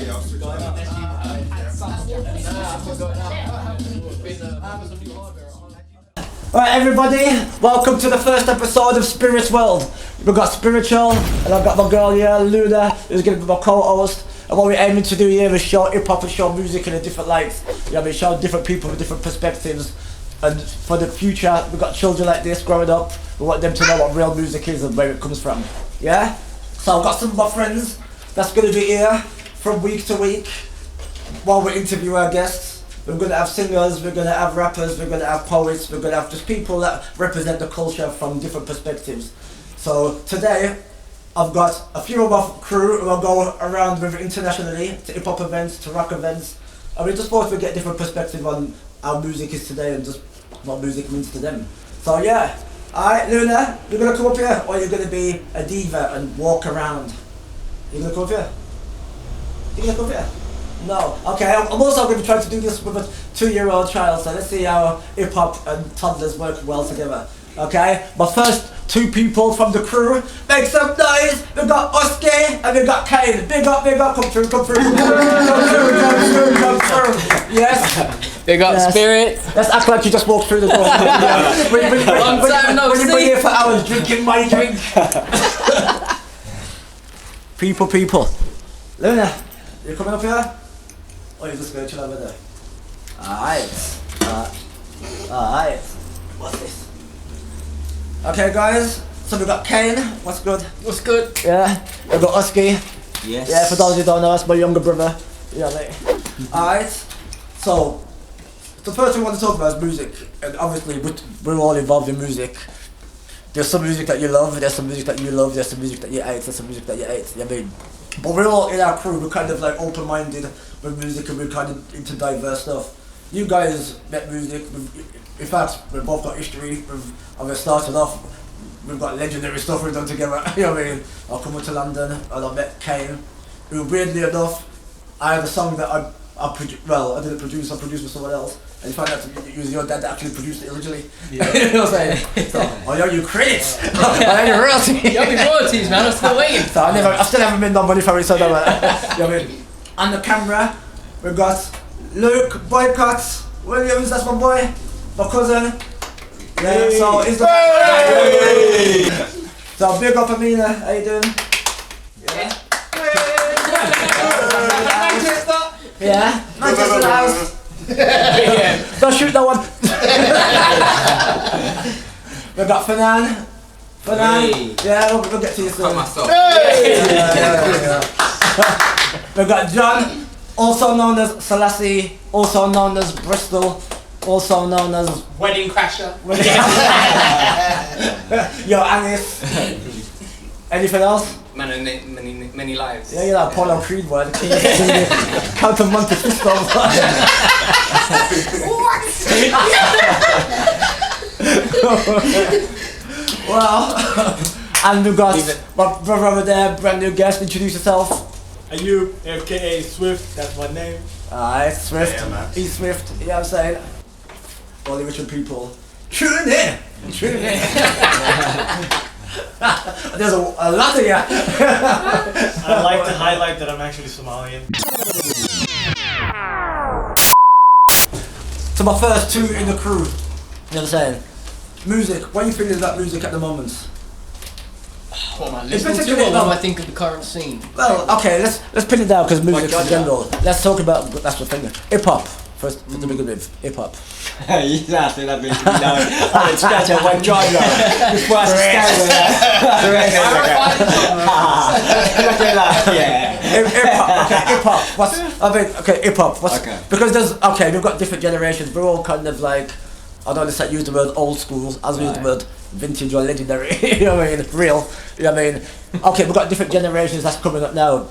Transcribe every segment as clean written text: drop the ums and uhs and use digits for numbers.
Alright everybody, welcome to the first episode of Spirit's World. We've got Spiritual, and I've got my girl here, Luna, who's going to be my co-host. And what we're aiming to do here is show hip-hop and show music in a different light. You know what I mean, show different people with different perspectives. And for the future, we've got children like this growing up. We want them to know what real music is and where it comes from. Yeah? So I've got some of my friends that's going to be here from week to week while we interview our guests. We're going to have singers, we're going to have rappers, we're going to have poets, we're going to have just people that represent the culture from different perspectives. So today, I've got a few of my crew who I'll go around with internationally to hip-hop events, to rock events. And we just thought we'd get a different perspective on how music is today and just what music means to them. So yeah, alright Luna, you're going to come up here or you're going to be a diva and walk around? You're going to come up here? You're going to come up here? No. Okay, I'm also going to try to do this with a 2-year-old child, so let's see how hip-hop and toddlers work well together. Okay, but first, 2 people from the crew, make some noise. We've got Oski and we've got Kane. Big up, come through. Come through. Yes. Big up, yes. Spirit. Let's act like you just walked through the door. Long time no see. When you've been here for hours drinking my drink. People. Luna, you coming up here? Or you just going to chill over there? Alright. Alright. What's this? Okay guys, so we've got Kane, what's good? What's good? Yeah, we've got Oski. Yes. Yeah, for those who don't know, that's my younger brother. Yeah, mate. Alright, so the first thing we want to talk about is music. And obviously we're all involved in music. There's some music that you love, there's some music that you love, there's some music that you hate, there's some music that you hate, you know what I mean? But we're all in our crew, we're kind of like open-minded with music and we're kind of into diverse stuff. You guys met music, in fact, we've both got history. We've started off, we've got legendary stuff we've done together. You know what I mean? I come up to London and I met Kane, who weirdly enough, I had a song that I didn't produce, I produced with someone else. And you find out it was your dad that actually produced it originally. Yeah. You know what I'm saying? So, oh yo, you credits! I owe you royalties! You owe me royalties, man, I'm still waiting. So I still haven't made no money for it, so don't worry. You know what I mean? On the camera, we've got Luke Boycott Williams, that's my boy, my cousin. Yeah, hey. So he's the hey. So big up Amina, how you doing? Yeah. Yeah. Manchester house. Yeah. Don't shoot no one. We've got Fanan. Hey. Yeah, we'll get to you soon. Hey. Yeah. We've got John, also known as Selassie, also known as Bristol, also known as Wedding Crasher. Yo, Anis. Anything else? Man of many lives. Yeah, you're that Paulo Creed boy. Count of Monte Cristo. Well, and we've got my brother over there, brand new guest. Introduce yourself. Ayub, aka Swift, that's my name. Alright, Swift. Yeah, man. He's Swift, you know what I'm saying? All the Richard people. Tune in! There's a lot of you. I'd like to highlight that I'm actually Somalian. So my first 2 in the crew, you know what I'm saying? Music, what are you feeling about music at the moment? What am I listening to, or what do I think of the current scene? Well, okay, let's pin it down because music in general. Let's talk about, that's the thing, hip-hop. First, to begin with, hip-hop. He's asking that bitch to be down. I scratch out one jaw. Just watch the stand with that. Yeah. Hip-hop. What's, I mean, okay, hip-hop. What's, okay. Because there's, okay, we've got different generations. We're all kind of like, I don't want to use the word old school, as we use the word vintage or legendary, you know what I mean, real, you know what I mean. Okay, we've got different generations that's coming up now,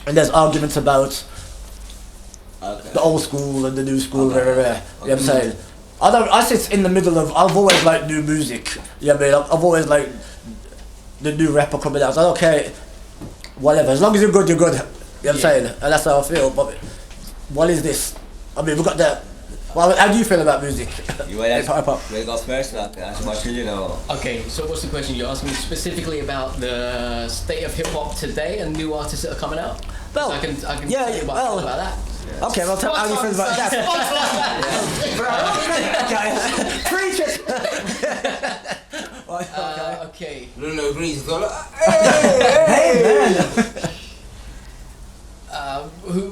and there's arguments about the old school and the new school, you know what I'm saying. I sit in the middle of, I've always liked new music, you know what I mean, I've always liked the new rapper coming out, so okay, whatever, as long as you're good, you know what I'm saying, and that's how I feel, but what is this? I mean, we've got the, well, how do you feel about music? You want to go first? That's what you know. Okay, so what's the question? You're asking me specifically about the state of hip hop today and new artists that are coming out? Well, So I can tell you what I well, feel about that. Okay, well, tell how you feel about that. Preach it. Okay. Lulu agrees. He's got Hey, man.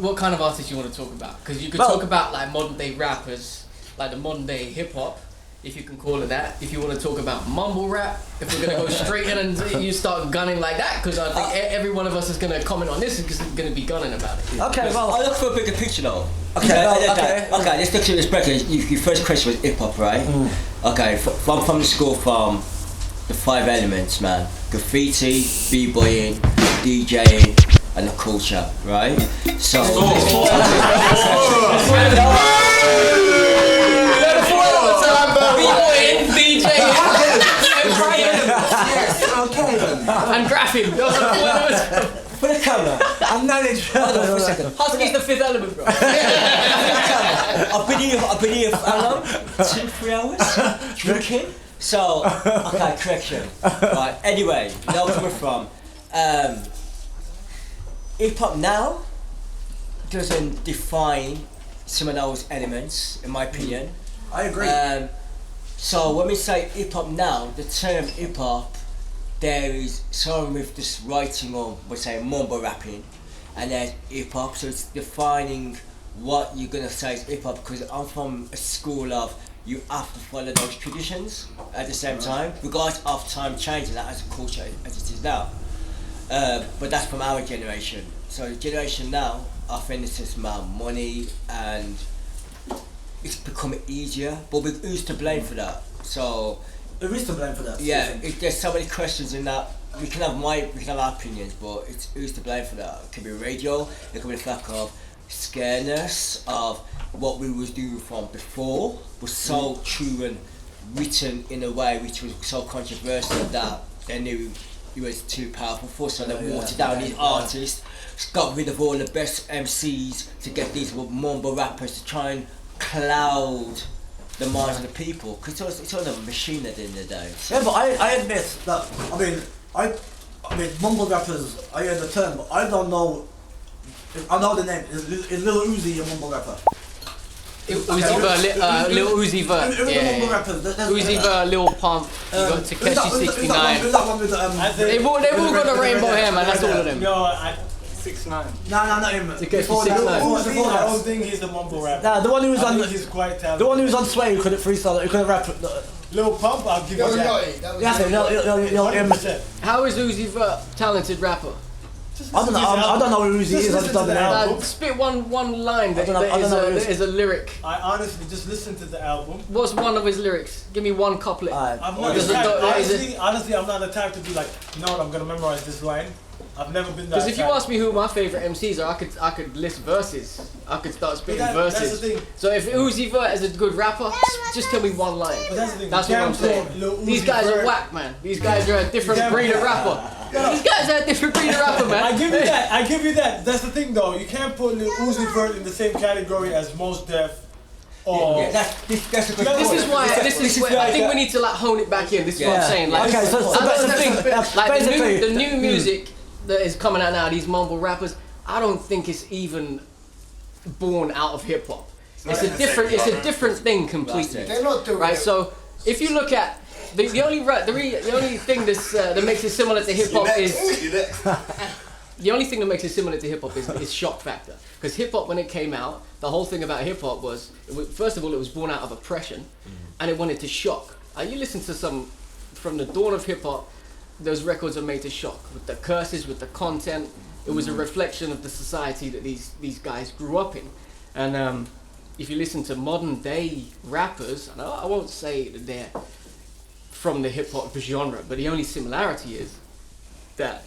What kind of artists you want to talk about? Because you could Well- talk about like modern day rappers, like the modern day hip hop, if you can call it that. If you want to talk about mumble rap, if we're gonna go straight in and you start gunning like that, because I think every one of us is gonna comment on this and is gonna be gunning about it. Okay, well, I look for a bigger picture though. Okay, Okay, let's look at this bracket. Your first question was hip hop, right? Okay, from the school from the 5 elements, man. Graffiti, b-boying, DJing, and the culture, right? So. B-boying, DJ, and graphing. Those are the ones. for the camera. I'm not in trouble. For a second. Husky's the fifth element, bro. I've been here for how long? 2-3 hours? Drinking? So, okay, correction. Right, anyway, now where we're from. Hip hop now doesn't define some of those elements, in my opinion. I agree. So when we say hip hop now, the term hip hop, there is someone with this writing or we say mumble rapping, and there's hip hop. So it's defining what you're gonna say is hip hop, because I'm from a school of you have to follow those traditions at the same time, regardless of time changing that as a culture as it is now. But that's from our generation. So the generation now, I think it's just about money and it's becoming easier. But who's to blame for that? So Who is to blame for that? yeah, there's so many questions in that. We can have our opinions, but it's who's to blame for that? It could be radio. It could be the fact of scareness of what we was doing from before was so true and written in a way which was so controversial that they knew it was too powerful for, so they watered down these artists, got rid of all the best MCs to get these mumble rappers to try and cloud the minds of the people, because it's all a machine at the end of the day. Yeah, but I admit that, I mean, mumble rappers, I hear the term, but I don't know, I know the name, is Lil Uzi a mumble rapper? Lil Uzi Vert, Who are the mumble rappers? Uzi Vert, Lil Pump, you got Takeshi 69. Who's that one with the, They've all got the rainbow hair, man, that's all of them. No, 6ix9ine. No, not him. Before that. 6ix9ine. Before I that. don't think he's the mumble rapper. Nah, the one who was I on think he's quite talented. the one who was on Sway who couldn't freestyle, who couldn't rap. Lil Pump, I'll give you that. Yeah, him. 100%. How is Uzi Vert talented rapper? I don't know who Uzi is. I just don't know. Spit one line that I don't know that is a lyric. I honestly just listened to the album. What's one of his lyrics? Give me one couplet. Alright. I'm not the type, honestly, I'm not the type to be like, you know what, I'm gonna memorize this line. I've never been that. Because if you ask me who my favorite MCs are, I could list verses. I could start spitting verses. That's the thing. So if Uzi Vert is a good rapper, just tell me one line. But that's the thing. That's what I'm saying. These guys are whack, man. These guys are a different breed of rapper. These guys are a different breed of rapper, man. I give you that. That's the thing, though. You can't put Lil Uzi Vert in the same category as Mos Def. Or Yeah, that's a good This is why. point. This is where I think we need to like hone it back in. This is what I'm saying. Like, Okay, so I don't think like basically, the new music that is coming out now, these mumble rappers, I don't think it's even born out of hip hop. It's a different thing completely. They're not doing Right. it. So if you look at the only thing that makes it similar to hip hop is the only thing that makes it similar to hip hop is shock factor. Because hip hop, when it came out, the whole thing about hip hop was first of all it was born out of oppression, and it wanted to shock. You listen to some from the dawn of hip hop. Those records are made to shock with the curses, with the content. It was a reflection of the society that these guys grew up in. And if you listen to modern day rappers, and I won't say that they're from the hip hop genre, but the only similarity is that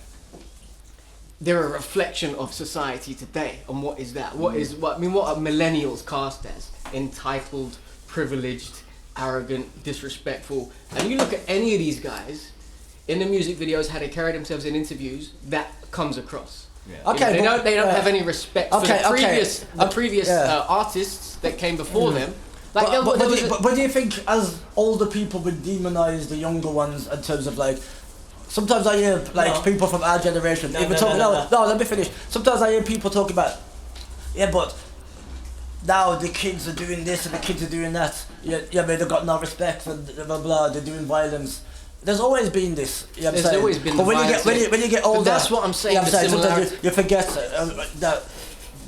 they're a reflection of society today. And what is that? What are millennials cast as? Entitled, privileged, arrogant, disrespectful. And you look at any of these guys in the music videos, how they carry themselves in interviews, that comes across. Yeah. Okay, They don't have any respect for the previous artists that came before them. Like, but do you think as older people would demonize the younger ones in terms of like sometimes I hear like people from our generation. Let me finish. Sometimes I hear people talk about, but now the kids are doing this and the kids are doing that. But they've got no respect and blah blah blah. They're doing violence. There's always been this. You know what I'm There's saying? always been But when violence. you get older, But that's what I'm saying. You know what I'm saying? Similarity. Sometimes you forget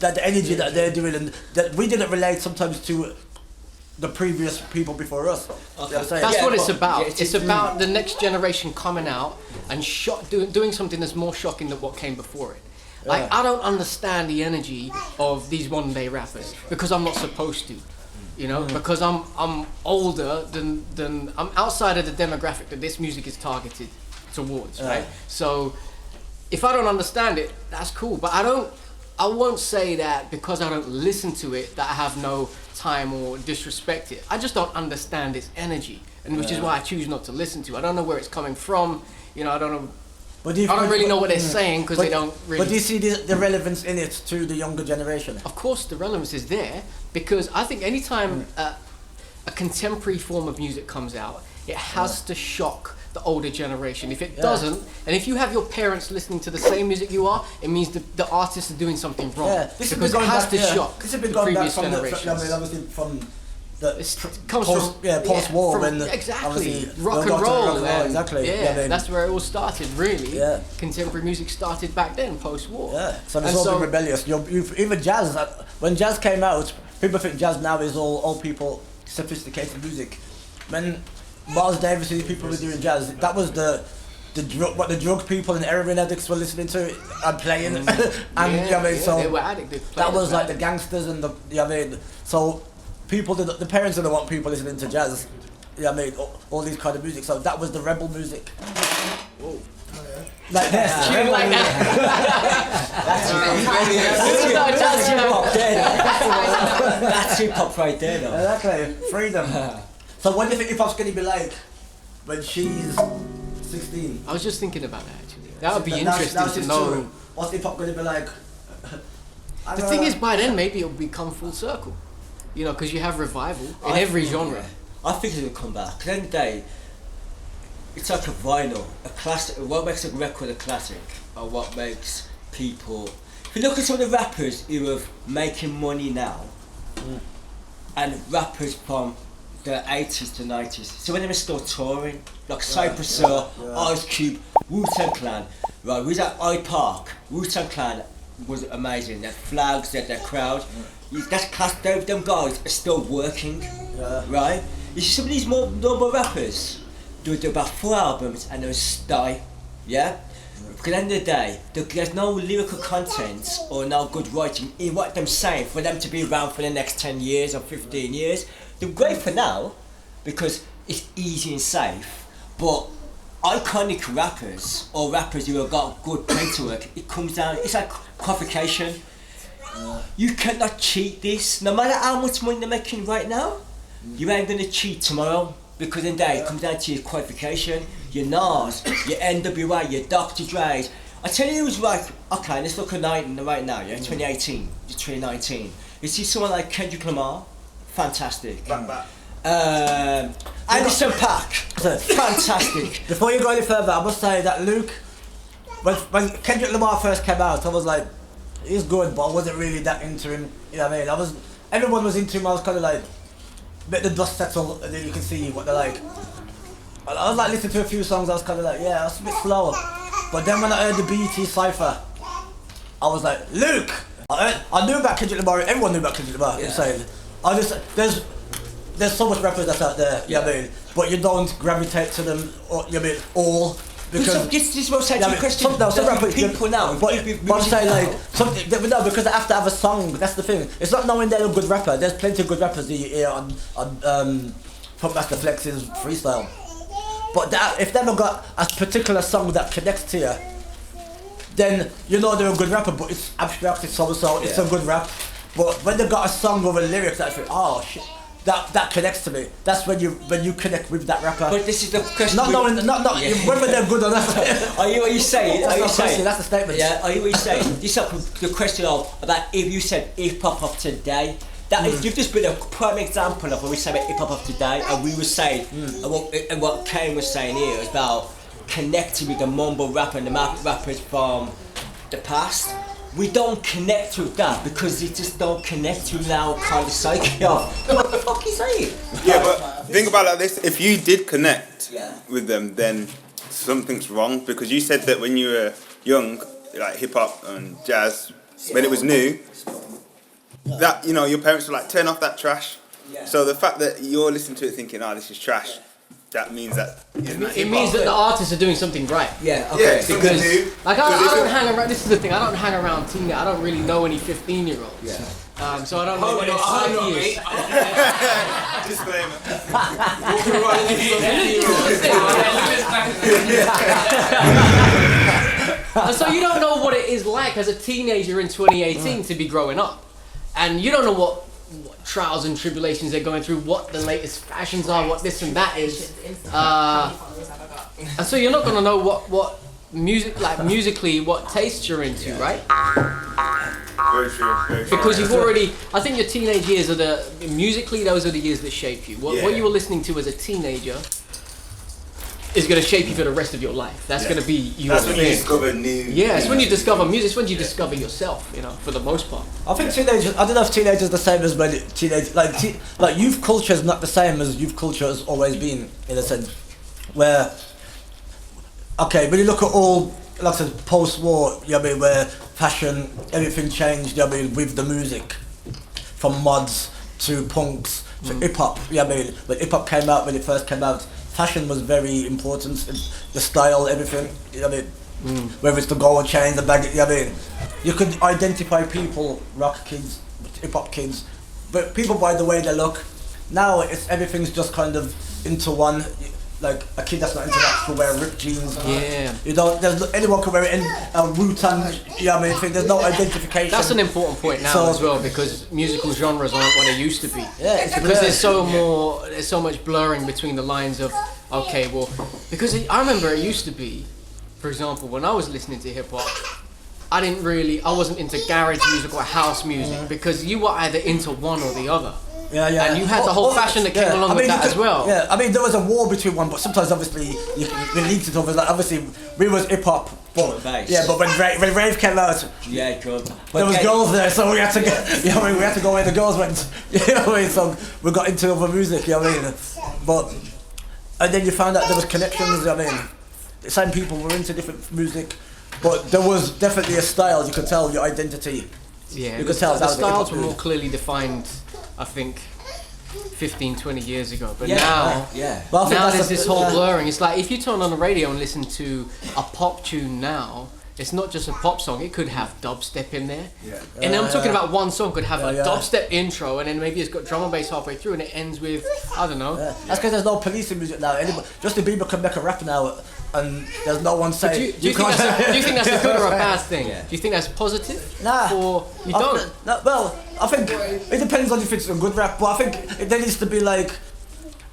that the energy that they're doing and that we didn't relate sometimes to the previous people before us. Okay. You know what I'm saying? That's what it's but- about. yeah, It's about the next generation coming out and doing something that's more shocking than what came before it. Like, I don't understand the energy of these modern day rappers because I'm not supposed to, you know, because I'm older than I'm outside of the demographic that this music is targeted towards, right? So if I don't understand it, that's cool, but I won't say that because I don't listen to it that I have no time or disrespect it. I just don't understand its energy, and which is why I choose not to listen to it. I don't know where it's coming from, you know, I don't know. But I don't really know what they're saying because they don't really. But do you see the relevance in it to the younger generation? Of course, the relevance is there because I think anytime a contemporary form of music comes out, it has to shock the older generation. If it doesn't, and if you have your parents listening to the same music you are, it means the artist is doing something wrong. Yeah, this has because been it going has back, to shock this has been the going back previous from generations. obviously from the It comes post-war from, when exactly obviously rock we'll and go to roll. rock exactly. Yeah, I mean, that's where it all started. Really, Yeah. contemporary music started back then, post-war. yeah. So And it's all so- been rebellious. Even jazz. When jazz came out, people think jazz now is all old people sophisticated music. When Miles Davis and these people were doing jazz, that was the drug people and heroin addicts were listening to and playing. And you know what I mean, so they were addicted. that was like the gangsters and the you know what I mean. So people the parents didn't want people listening to jazz. You know what I mean, all these kind of music. So that was the rebel music. Whoa. Like this. Like that. That's hip hop right there, though. Exactly. Freedom. So what do you think hip hop's gonna be like when she's 16? I was just thinking about that actually. That would be That's interesting to just know. true. What's hip hop gonna be like? The thing is, by then maybe it'll become full circle. You know, because you have revival in every genre. I think it'll come back. At the end of the day, it's like a vinyl, a classic. What makes a record a classic, or what makes people. If you look at some of the rappers who are making money now, and rappers from the 80s to 90s, so when they were still touring, like Cypress Hill, Ice Cube, Wu-Tang Clan, right? We was at Hyde Park. Wu-Tang Clan was amazing. Their flags, their crowd. That's class. Them guys are still working, right? You see some of these more normal rappers do about 4 albums and they'll die, yeah? Because at the end of the day, there's no lyrical content or no good writing in what they're saying for them to be around for the next 10 years or 15 years. They're great for now because it's easy and safe, but iconic rappers or rappers who have got good paperwork, it comes down, it's like qualification. You cannot cheat this, no matter how much money they're making right now, you ain't gonna cheat tomorrow. Because in the day, it comes down to your qualification, your Nas, your NWA, your Dr. Dre's. I tell you who's like, okay, let's look at right now, yeah, 2018, 2019. You see someone like Kendrick Lamar, fantastic. Anderson .Paak, fantastic. Before you go any further, I must say that Luke, when Kendrick Lamar first came out, I was like, he's good, but I wasn't really that into him. You know what I mean? Everyone was into him. I was kind of like, let the dust settle, and then you can see what they're like. I was like listening to a few songs. I was kind of like, yeah, it's a bit slow. But then when I heard the BT Cypher, I was like, Luke. I knew about Kendrick Lamar. Everyone knew about Kendrick Lamar. Yeah. I'm saying, there's so much rappers that's out there. You know what I mean? But you don't gravitate to them. Or, you know what I mean? All. Because this is what I'm saying to yeah, the question. some rappers, People now, but I'm saying like something. No, because they have to have a song. That's the thing. It's not knowing they're a good rapper. There's plenty of good rappers that you hear on Pump Master Flex's freestyle. But if they've not got a particular song that connects to you, then you know they're a good rapper. But it's abstract. It's so it's a good rap. But when they've got a song with a lyric that I feel, oh shit. That connects to me. That's when you connect with that rapper. But this is the question. Not knowing, whether they're good or not. Are you what you saying? That's Are you not a question, saying? that's a statement. Yeah. Are you what you saying? This is the question about if you said hip hop of today. That is, you've just been a prime example of what we say about hip hop of today, and we were saying, and what Kane was saying here is about connected with the mumble rapper and the rappers from the past. We don't connect with that because they just don't connect with our kind of psyche of what the fuck is saying? Yeah, but think about it like this: if you did connect Yeah. with them, then something's wrong, because you said that when you were young, like hip hop and jazz, when it was new, that your parents were like, turn off that trash. Yeah. So the fact that you're listening to it thinking, this is trash, that means that It means that the artists are doing something right. Yeah, okay. Yeah, Because new. like I don't hang around. This is the thing. I don't hang around teenagers. I don't really know any 15-year-olds. Yeah. So I don't know what their psyche is. Disclaimer. And so you don't know what it is like as a teenager in 2018 to be growing up, and you don't know what trials and tribulations they're going through, what the latest fashions are, what this and that is, and so you're not gonna know what musically what tastes you're into, right? Very true. Very true. Because you've already, I think your teenage years are musically those are the years that shape you. What you were listening to as a teenager is going to shape you for the rest of your life. That's going to be your That's when you thing. discover new. Yeah, it's when you discover music. It's when you discover yourself. For the most part. I think teenagers. I don't know if teenagers are the same as when teenage like youth culture is not the same as youth culture has always been, in a sense. Where, okay, when you look at all, like I said, post-war, where fashion, everything changed, with the music, from mods to punks to hip hop. When hip hop came out, when it first came out, fashion was very important. The style, everything. Whether it's the gold chain, the bag. You could identify people, rock kids, hip hop kids, but people by the way they look. Now everything's just kind of into one. Like a kid that's not into that could wear ripped jeans. Yeah. Anyone can wear it in a Wu-Tang. There's no identification. That's an important point now as well, because musical genres aren't what they used to be. Yeah, because there's so much blurring between the lines of, okay, well, because I remember it used to be, for example, when I was listening to hip hop, I wasn't into garage music or house music because you were either into one or the other. Yeah. And you had the whole fashion that came along with that as well. Yeah, there was a war between one, but sometimes obviously you can relate it over. Like obviously we was hip hop, but when rave came out, there was girls there, so we had to get, we had to go where the girls went. So we got into other music. But and then you found out there was connections. The same people were into different music, but there was definitely a style. You could tell your identity. Yeah, you could tell the styles were more clearly defined, I think, 15, 20 years ago. But now there's this whole blurring. It's like if you turn on the radio and listen to a pop tune now, it's not just a pop song. It could have dubstep in there. And I'm talking about one song could have a dubstep intro, and then maybe it's got drum and bass halfway through, and it ends with, I don't know. That's because there's no policing music now. Justin Bieber can make a rap now, and there's no one saying. Do you think that's a good or a bad thing? Do you think that's positive? Nah. Or you don't? Well, I think it depends on if it's a good rap, but I think there needs to be like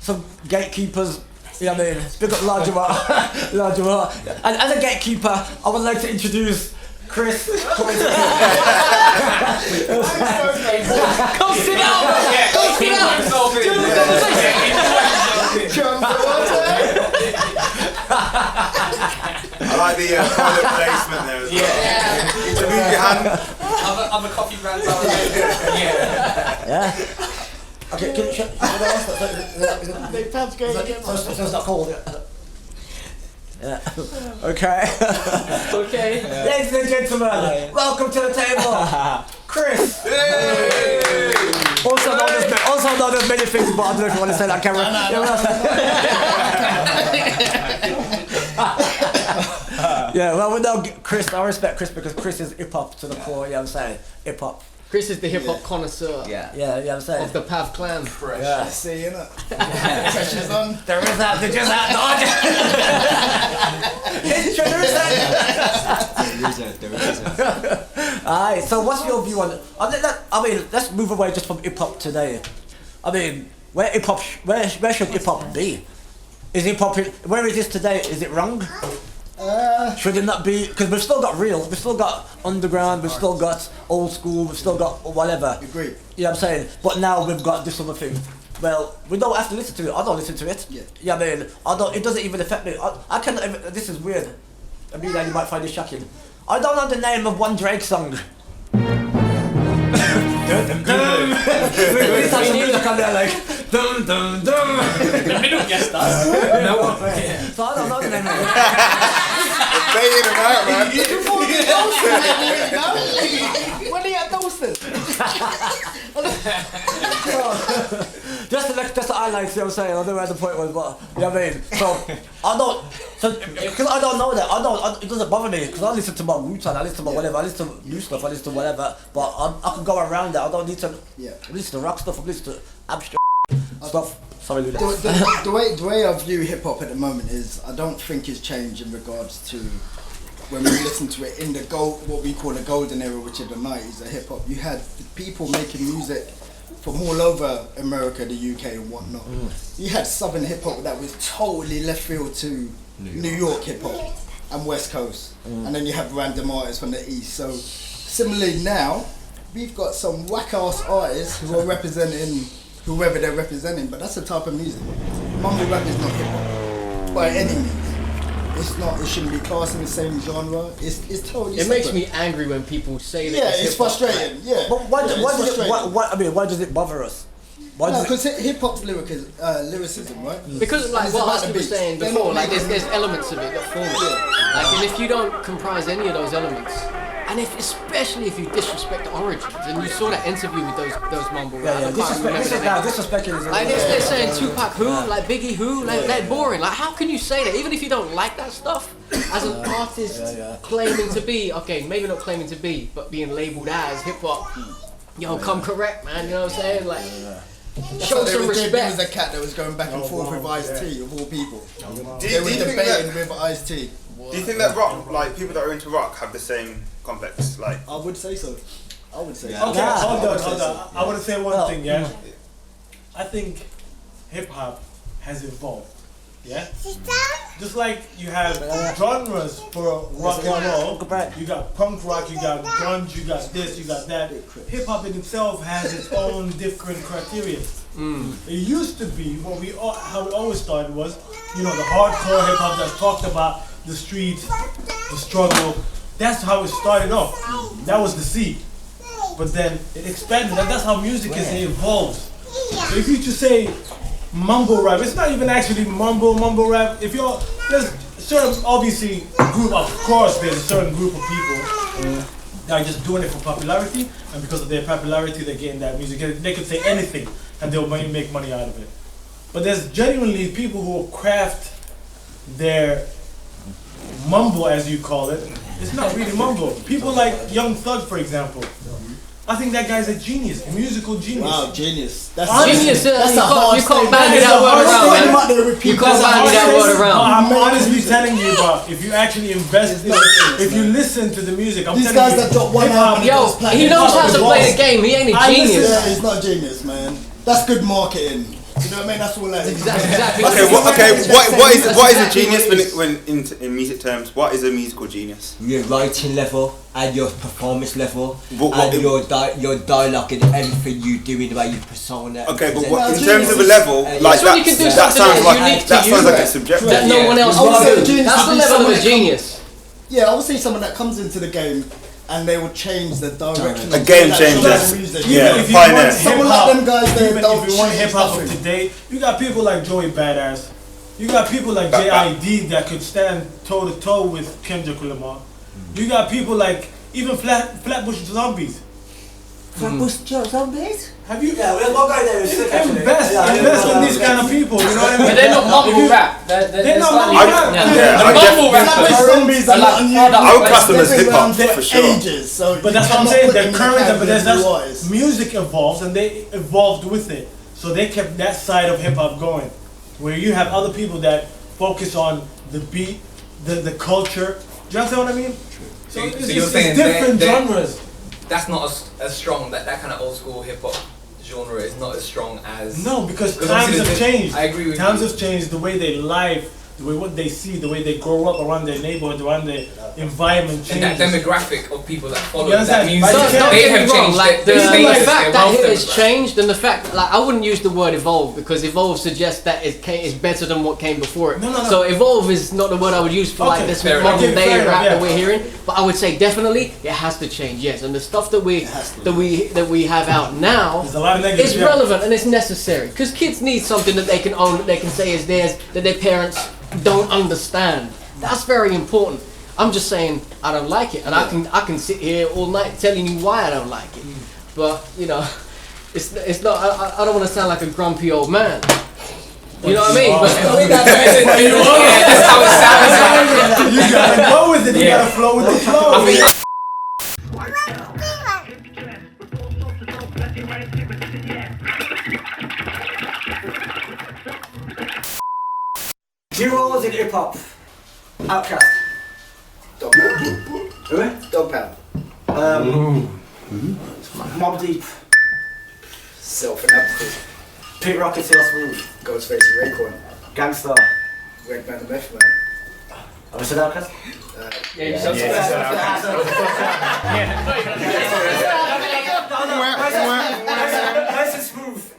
some gatekeepers. Big up larger art. And as a gatekeeper, I would like to introduce Chris. Come sit down! Come sit I like the product placement there as well. So move your hand. Other coffee brands out there. Yeah. Okay, can you shut so it's not cold. Yeah. Okay. Okay. Ladies and gentlemen, welcome to the table, Chris. Hey! Also known as many things, but I don't know if you want to say that camera. Yeah, well, we know Chris. I respect Chris because Chris is hip hop to the core. You know what I'm saying? Hip hop. Chris is the hip hop connoisseur. Yeah, I'm saying. Of the Pav clan. Pressure, see, innit? Pressure's on. There is that. There is that. There is. Alright, so what's your view on it? I mean, let's move away just from hip hop today. I mean, where should hip hop be? Is hip hop where it is today? Is it wrong? Should it not be? Because we've still got real, we've still got underground, we've still got old school, we've still got whatever. Agreed. You know what I'm saying? But now we've got this other thing. well, we don't have to listen to it. I don't listen to it. Yeah, I mean, I don't. It doesn't even affect me. I can't even. This is weird. I mean, you might find it shocking. I don't know the name of one Drake song. We have some music on there like dum dum dum. We don't guess that. No. So I don't know the name of it. Baiting him out, man. When are you at Dalston? Just the highlights, you know what I'm saying? I don't know where the point was, but you know what I mean? So, because I don't know that, it doesn't bother me, because I listen to my Wu-Tang, I listen to my whatever, I listen to new stuff, I listen to whatever, but I can go around that, I don't need to listen to rock stuff, I listen to abstract stuff. Sorry, Luda. The way I view hip hop at the moment is, I don't think it's changed in regards to when we listen to it in the what we call the golden era, which is the 90s of hip hop. You had people making music from all over America, the UK and whatnot. You had southern hip hop that was totally left field to New York hip hop and West Coast. And then you have random artists from the East. So similarly now, we've got some whack ass artists who are representing whoever they're representing, but that's the type of music. Mumble rap is not hip hop by any means. It's not. It shouldn't be classed in the same genre. It's totally. It makes me angry when people say that. Yeah, it's frustrating. Yeah. But why does it bother us? Because hip hop's lyricism, right? Because like what Husky was saying before, like there's elements of it that form it. Like, and if you don't comprise any of those elements, and especially if you disrespect the origins, and you saw that interview with those mumble rappers. Disrespecting is like they're saying Tupac who, like Biggie who, like they're boring. Like how can you say that? Even if you don't like that stuff, as an artist claiming to be, okay, maybe not claiming to be, but being labelled as hip hop, yo, come correct, man. You know what I'm saying? Like. Show some respect. There was a cat that was going back and forth with Ice-T, of all people. They were debating with Ice-T. Do you think that rock, like people that are into rock, have the same complex? Like, I would say so. Okay, hold on. I want to say one thing, yeah? I think hip-hop has evolved, yeah? Just like you have genres for rock and roll, you got punk rock, you got grunge, you got this, you got that. Hip-hop in itself has its own different criteria. It used to be, how it always started was, the hardcore hip-hop that talked about the streets, the struggle. That's how it started off. That was the seed. But then it expanded, and that's how music is, it evolves. So if you just say mumble rap, it's not even actually mumble rap. There's certain, obviously, of course there's a certain group of people that are just doing it for popularity, and because of their popularity they're getting that music. They can say anything and they'll make money out of it. But there's genuinely people who will craft their mumble, as you call it. It's not really mumble. People like Young Thug, for example. I think that guy's a genius, a musical genius. Wow, genius. That's genius. You can't bandy that word around, man. You can't bandy that word around. I'm honestly telling you, bro, if you actually invest in it, if you listen to the music, I'm these telling you. These guys that got one album. Yo, he knows how to play the game. He ain't a genius. Yeah, he's not a genius, man. That's good marketing. You know what I mean? That's all that is. Exactly. What is a genius when in music terms? What is a musical genius? Your writing level and your performance level and your dialogue and everything you do in the way you persona. Okay, but in terms of a level, like that sounds like it's subjective. That no one else will do. That's the level of a genius. Yeah, I would say someone that comes into the game and they will change the direction. A game changer. Yeah, pioneer. Someone like them guys, even if you want hip hop of today, you got people like Joey Badass. You got people like J.I.D. that could stand toe to toe with Kendrick Lamar. You got people like even Flatbush Zombies. Flatbush Zombies? Have you? Yeah, we'll go there. Invest in these kind of people. You know what I mean? But they're not mumble rap. They're not mumble rap. Mumble rap. Zombies are not new. I would class them as hip hop for sure. But that's what I'm saying. They're current, but that's music evolves, and they evolved with it. So they kept that side of hip hop going, where you have other people that focus on the beat, the culture. Do you understand what I mean? So it's different genres. That's not as strong. That kind of old school hip hop genre is not as strong as. No, because times have changed. I agree with you. Times have changed. The way they live, the way what they see, the way they grow up around their neighborhood, around their environment And that changes. demographic of people that follow You that understand? music, But Don't they get me have wrong, changed like their the status, fact their that wealth it has demographic. changed, and the fact, like, I wouldn't use the word evolve because evolve suggests that it's better than what came before it. No. So evolve is not the word I would use for like Okay, this fair modern enough. day Fair rap enough, that we're hearing. But I would say definitely it has to change. Yes, and the stuff that we have out now There's a lot of negative. is relevant and it's necessary because kids need something that they can own, that they can say is theirs, that their parents don't understand. That's very important. I'm just saying I don't like it, and I can sit here all night telling you why I don't like it. But you know, it's not. I don't want to sound like a grumpy old man. You know what I mean? But That's how it sounds. You gotta go with it. You gotta flow with the flow. Duos in hip hop. Outcast. Dog Pound. Who? Dog Pound. Mob Deep. Self and Apathy. Pete Rocket, Tail Smooth. Ghostface and Raekwon. Gangsta. Redman and Meth Man. Have I said Outcast? yeah, you said Nice and smooth.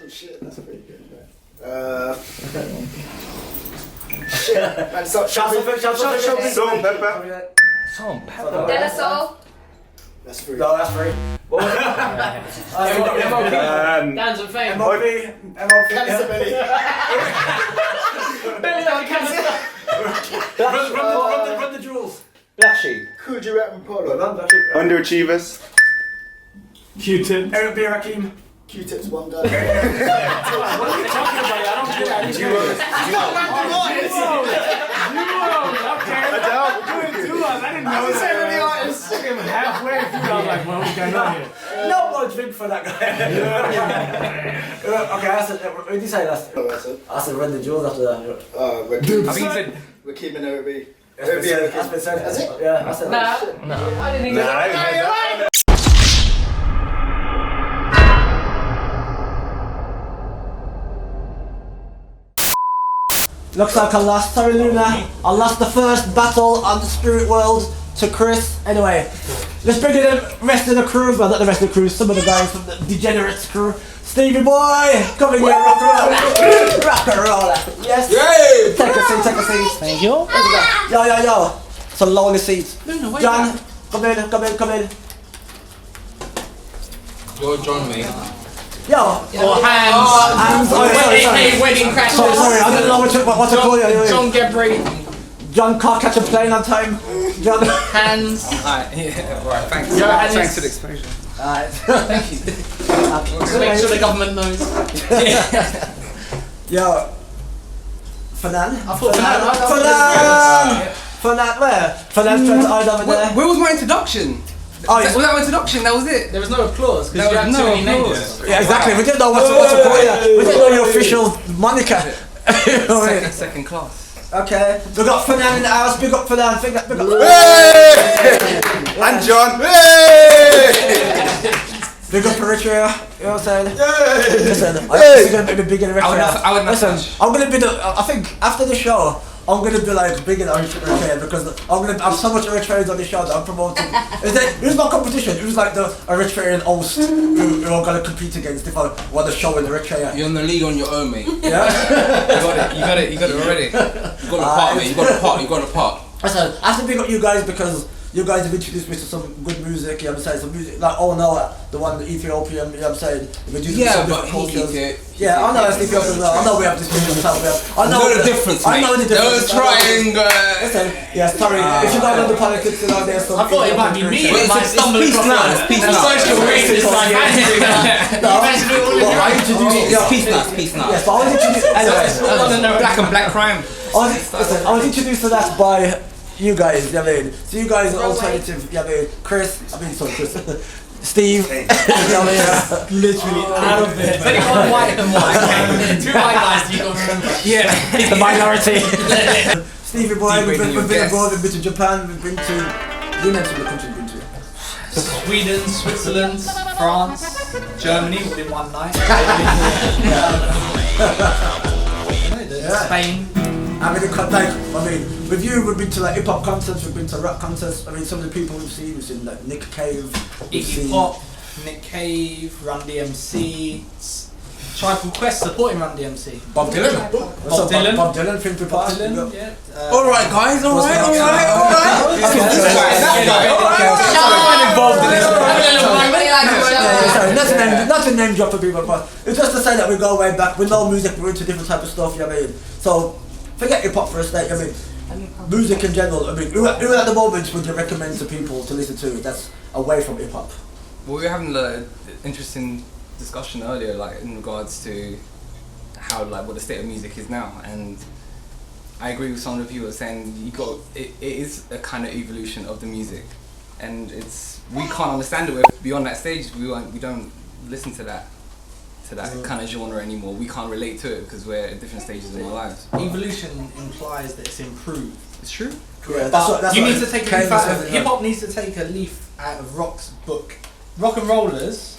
Oh shit, that's pretty good. Shit, man, stop shopping. Salt and pepper. De La Soul. That's free. No, that's free. What was it? Dance and fame. MOP. Cancer belly. Run the jewels. Black Sheep. Could you rap with Polo? Black Sheep. Underachievers. Q-tip. Eric B. Rakim. Q-tips, one guy. What are you talking about? I don't get that. I didn't know that. I came halfway through. I was like, what was going on here? No more drink for that guy. Okay, I said, what did you say last? I said run the jewels after that. Rakim. I think he said. Rakim and Obi. That's been said. Has it? Yeah, I said that. I didn't even. Looks like I lost. Sorry, Luna. I lost the first battle on the spirit world to Chris. Anyway, let's bring in the rest of the crew. Well, not the rest of the crew. Some of the guys from the Degenerates crew. Stevie boy, coming here, rock and roll. Yes. Yay! Take a seat. Take a seat. Thank you. Yo. It's a lonely seat. Luna, wait John, back. come in. You're John, mate. Yo. Or hands. I'm sorry. Wedding crash. Sorry, I don't know what to call you. John Gebry. John can't catch a plane on time. John. Hands. Alright, yeah, right, thanks. Your hands. Thanks for the exposure. Alright. Thank you. Just make sure the government knows. Yo. Fanan? I thought Fanan, where? Fanan's trying to hide over there. Where was my introduction? Oh, Was that my introduction? That was it. There was no applause because There you had was too no many names. applause. Yeah, exactly. We didn't know what to call you. We didn't know your official moniker. You know what I mean? Second class. Okay. We got Fanan in the house. Big up Fanan. Big up. Hey! And John. Hey! Big up Eritrea. You know what I'm saying? Listen, I'm actually going to be big in Eritrea. I would not Listen, touch. I'm going to be I think after the show, I'm going to be like big in Eritrea because I'm going to have so much Eritreans on the show that I'm promoting. It was not competition. It was like the Eritrean host who are going to compete against if I want a show in Eritrea. You're in the league on your own, mate. You Yeah? got it already. You got the part, mate. You got the part. Listen, I have to big up you guys because you guys have introduced me to some good music, you know what I'm saying? Some music, like, oh no, the one, the Ethiopian, you know what I'm saying? We do Yeah, some but different cultures. yeah, I know it's Ethiopian as well. I know we have this difference. I know the difference, mate. I know the difference. Don't try and Listen, yeah, sorry. If you don't know the politics, you know, there's some. I thought it might be me. Well, It might it's stumble peace across now, the- it's peace the now. social racist like No, you guys do it all in well, your I own. introduced. It's peace now. It's peace now. Yes, but I was introduced. Anyway, Black and black crime. I was introduced to that by you guys, you know what I mean? So you guys are alternative, you know what I mean? Chris, Steve, you know what I mean? Literally out of there. It's only one white and white. Two white guys you don't remember. Yeah. He's the minority. Stevie boy, we've been Degrading abroad, we've been to Japan, we've been to. You mentioned the country we've been to. Sweden, Switzerland, France, Germany within one night. Spain. I mean, with you, we've been to like hip hop concerts, we've been to rap concerts. I mean, some of the people we've seen like Nick Cave, Iggy Pop, Nick Cave, Run DMC, Tribal Quest supporting Run DMC. Bob Dylan. Bob Dylan. Bob Dylan, Film Bob Dylan, yeah. Alright guys, alright. Not to name drop for people, but it's just to say that we go way back. We know music, we're into different type of stuff, you know what I mean? So, forget hip hop for a sec, I mean, music in general, I mean, who at the moment would you recommend to people to listen to that's away from hip hop? Well, we were having an interesting discussion earlier, like in regards to how, like, what the state of music is now, and I agree with some of the people saying it is a kind of evolution of the music, and we can't understand it. We're beyond that stage. We don't listen to that kind of genre anymore. We can't relate to it because we're at different stages in our lives. Evolution implies that it's improved. It's true. Yeah, but you need to take a leaf out of hip hop. Needs to take a leaf out of rock's book. Rock and rollers,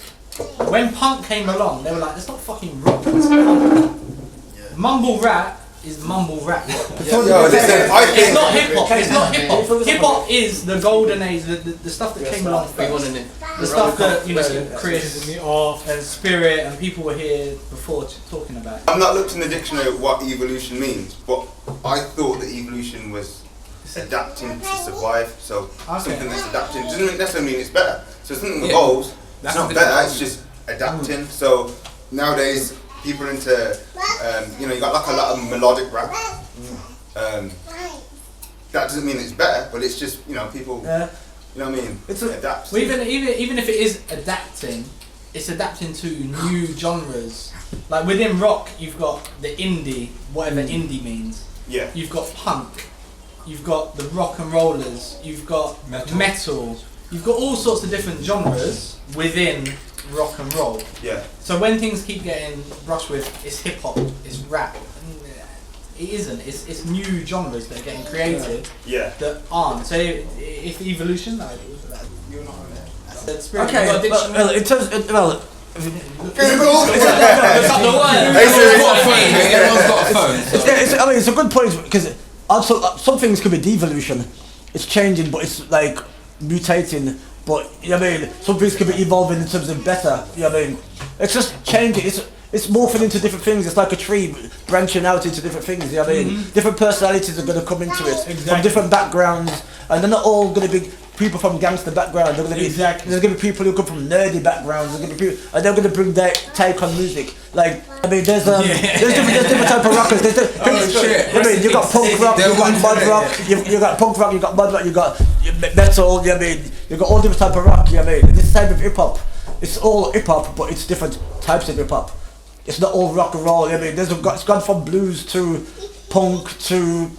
when punk came along, they were like, "It's not fucking rock, it's punk." Mumble rap is mumble rap. It's not hip hop. It's not hip hop. Hip hop is the golden age, the stuff that came along first. The stuff that Chris and Spirit and people were here before talking about. I've not looked in the dictionary of what evolution means, but I thought that evolution was adapting to survive. So something that's adapting doesn't necessarily mean it's better. So something evolves. It's not better. It's just adapting. So nowadays, people are into, you got like a lot of melodic rap. That doesn't mean it's better, but it's just, people, you know what I mean? It's adapt. Well, even if it is adapting, it's adapting to new genres. Like within rock, you've got the indie, whatever indie means. Yeah. You've got punk. You've got the rock and rollers. You've got metal. You've got all sorts of different genres within rock and roll. Yeah. So when things keep getting brushed with, it's hip hop, it's rap. It isn't. It's new genres that are getting created. Yeah. That aren't. So if evolution, you're not on it. Okay. Well, in terms, it's a good point because also some things could be devolution. It's changing, but it's like mutating. But you know what I mean, some things could be evolving in terms of better. You know what I mean, it's just changing. It's morphing into different things. It's like a tree branching out into different things. You know what I mean, different personalities are going to come into it from different backgrounds, and they're not all going to be people from gangster background. They're going to be there's going to be people who come from nerdy backgrounds. There's going to be people, and they're going to bring their take on music. Like I mean, there's different type of rockers. I mean, you got punk rock, you got mud rock, you got punk rock, you got mud rock, you got metal. You know what I mean, you got all different type of rock. You know what I mean, this type of hip hop, it's all hip hop, but it's different types of hip hop. It's not all rock and roll. You know what I mean, it's gone from blues to punk to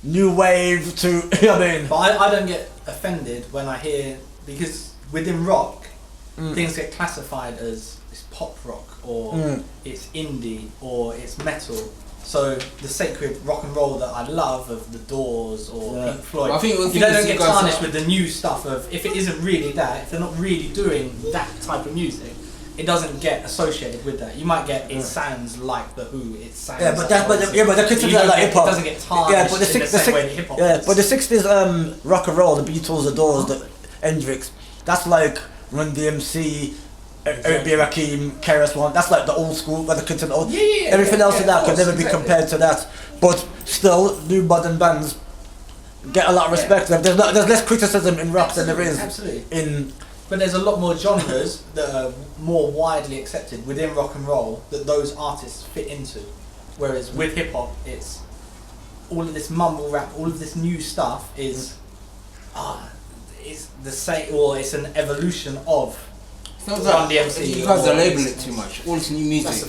new wave to you know what I mean. But I don't get offended when I hear, because within rock things get classified as it's pop rock or it's indie or it's metal. So the sacred rock and roll that I love of the Doors or Pink Floyd, I think you don't get tarnished with the new stuff of if it isn't really that, if they're not really doing that type of music, it doesn't get associated with that. You might get it sounds like the Who, it sounds but they consider that like hip hop. It doesn't get tarnished in the same way that hip hop is. But the 60s rock and roll, the Beatles, the Doors, the Hendrix, that's like Run DMC, Eric B. Rakim, KRS-One, that's like the old school, where they consider old. Everything else in that can never be compared to that. But still, new modern bands get a lot of respect. There's less criticism in rock than there is in. But there's a lot more genres that are more widely accepted within rock and roll that those artists fit into. Whereas with hip hop, it's all of this mumble rap, all of this new stuff is it's the same, or it's an evolution of Run DMC. You guys are labeling it too much. All this new music,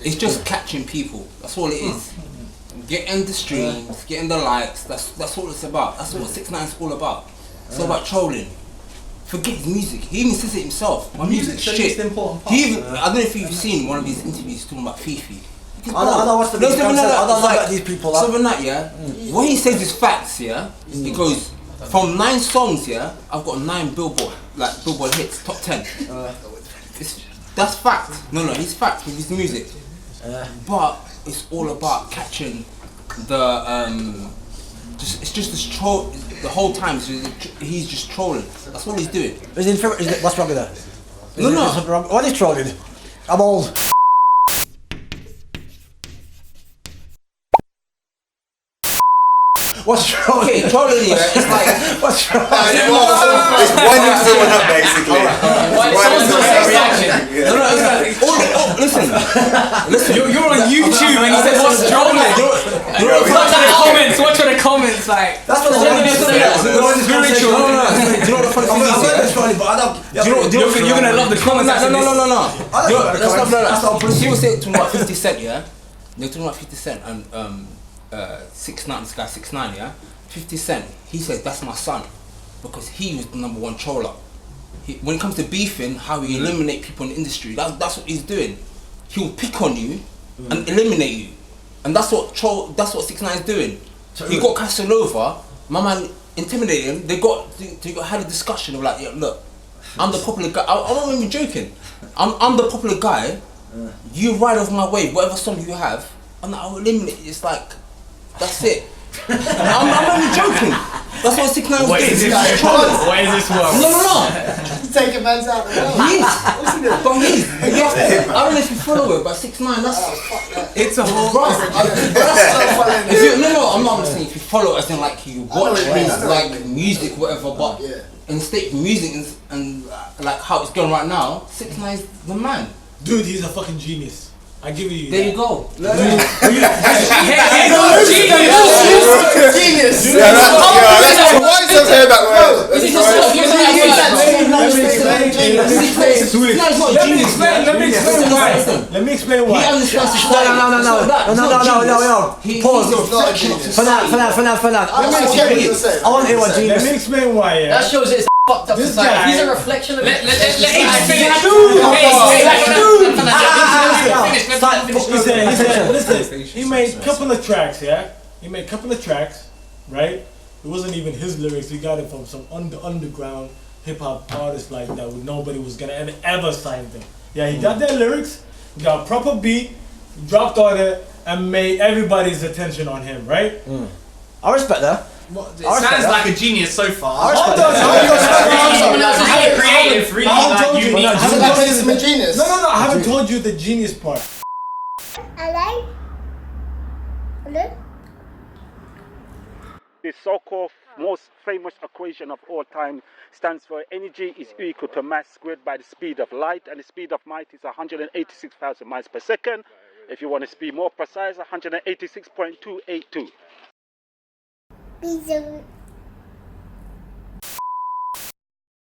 it's just catching people. That's all it is. Getting the streams, getting the likes. That's all it's about. That's what 6ix9ine's all about. It's all about trolling. Forget his music. He even says it himself. My music's shit. I don't know if you've seen one of his interviews talking about Fifi. I don't know what's the music. I don't know about these people. So that, what he says is facts, He goes, from 9 songs, I've got 9 Billboard hits, top 10. That's fact. No, he's fact with his music. But it's all about catching it's just this troll the whole time. So he's just trolling. That's all he's doing. What's wrong with that? No. What is trolling? I'm old. What's trolling? Okay, trolling here. It's like what's trolling? It's winding someone up, basically. Listen. You're on YouTube and he said, "What's trolling?" Watch the comments. Like that's what I'm spiritual. No. Do you know what the funny thing is? You're gonna love the comments. No. People say talking about 50 Cent, yeah. They're talking about 50 Cent and 6ix9ine. This guy 6ix9ine, yeah. 50 Cent. He said that's my son because he was the #1 troller. When it comes to beefing, how he eliminate people in the industry, that's what he's doing. He'll pick on you and eliminate you, and that's what 6ix9ine is doing. He got Casanova, my man intimidated him. They had a discussion of like, yeah, look, I'm the popular guy. I'm not even joking. I'm the popular guy. You ride off my wave, whatever song you have, and I'll eliminate you. It's like, that's it. I'm not even joking. That's what 6ix9ine was doing. Where is this world? No. Take a man's out. He is. But he is. I don't know if you follow it, but 6ix9ine, that's... It's a whole... I'm not saying if you follow it, as in like you watch his like music, whatever, but in the state of music and like how it's going right now, 6ix9ine is the man. Dude, he's a fucking genius. I give you there you go. Genius. Why is that hair back? Let me explain why. No. Pause. For now. I want to hear what genius. Let me explain why. That shows it's fucked up society. He's a reflection of it. Listen, he made a couple of tracks, yeah? Right? It wasn't even his lyrics, he got it from some underground hip-hop artist like that where nobody was gonna ever sign them. Yeah, he got their lyrics, he got a proper beat, dropped on it, and made everybody's attention on him, right? I respect that. It sounds like a genius so far. Creative, really. I haven't told you the genius part. Hello? The so-called most famous equation of all time stands for energy is equal to mass squared by the speed of light, and the speed of light is 186,000 miles per second. If you want to be more precise, 186.282.